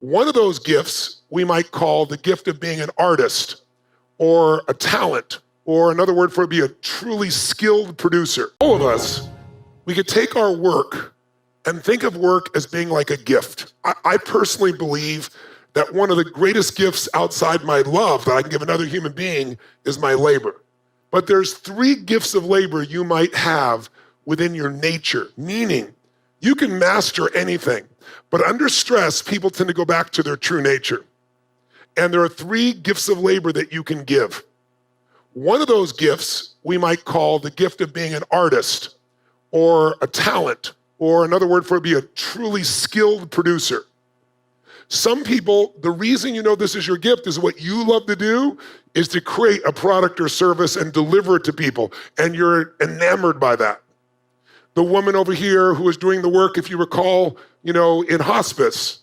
One of those gifts we might call the gift of being an artist or a talent, or another word for it would be a truly skilled producer. All of us, we could take our work and think of work as being like a gift. I personally believe that one of the greatest gifts outside my love that I can give another human being is my labor. But there's 3 gifts of labor you might have within your nature, meaning you can master anything, but under stress, people tend to go back to their true nature. And there are 3 gifts of labor that you can give. One of those gifts we might call the gift of being an artist or a talent, or another word for it would be a truly skilled producer. Some people, the reason you know this is your gift is what you love to do is to create a product or service and deliver it to people, and you're enamored by that. The woman over here who was doing the work, if you recall, in hospice,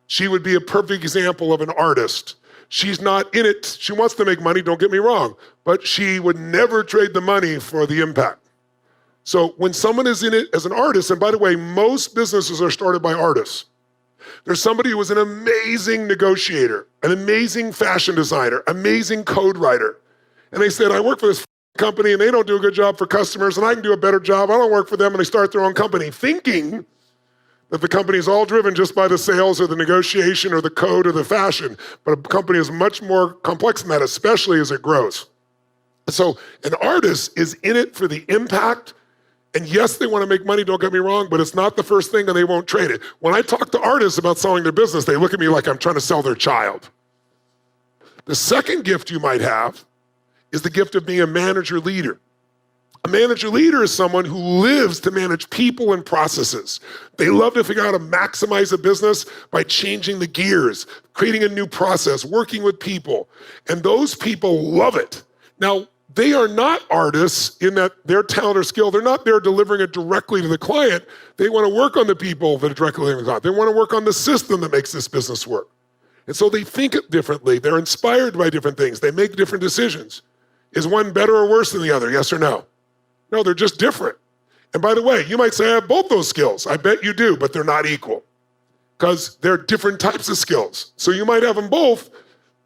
she would be a perfect example of an artist. She's not in it. She wants to make money, don't get me wrong, but she would never trade the money for the impact. So when someone is in it as an artist, and by the way, most businesses are started by artists. There's somebody who was an amazing negotiator, an amazing fashion designer, amazing code writer. And they said, I work for this company and they don't do a good job for customers and I can do a better job. I don't work for them. And they start their own company thinking that the company is all driven just by the sales or the negotiation or the code or the fashion. But a company is much more complex than that, especially as it grows. So an artist is in it for the impact. And yes, they want to make money, don't get me wrong, but it's not the first thing and they won't trade it. When I talk to artists about selling their business, they look at me like I'm trying to sell their child. The second gift you might have is the gift of being a manager leader. A manager leader is someone who lives to manage people and processes. They love to figure out how to maximize a business by changing the gears, creating a new process, working with people. And those people love it. Now, they are not artists in that their talent or skill, they're not there delivering it directly to the client. They want to work on the people that are directly delivering the client. They want to work on the system that makes this business work. And so they think it differently. They're inspired by different things. They make different decisions. Is one better or worse than the other? Yes or no? No, they're just different. And by the way, you might say, I have both those skills. I bet you do, but they're not equal because they're different types of skills. So you might have them both,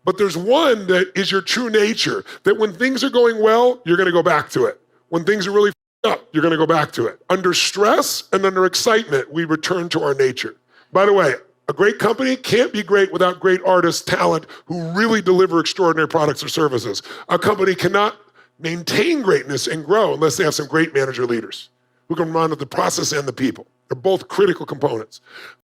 but there's one that is your true nature, that when things are going well, you're going to go back to it. When things are really up, you're going to go back to it. Under stress and under excitement, we return to our nature. By the way, a great company can't be great without great artists, talent, who really deliver extraordinary products or services. A company cannot maintain greatness and grow unless they have some great manager leaders who can run the process and the people. They're both critical components.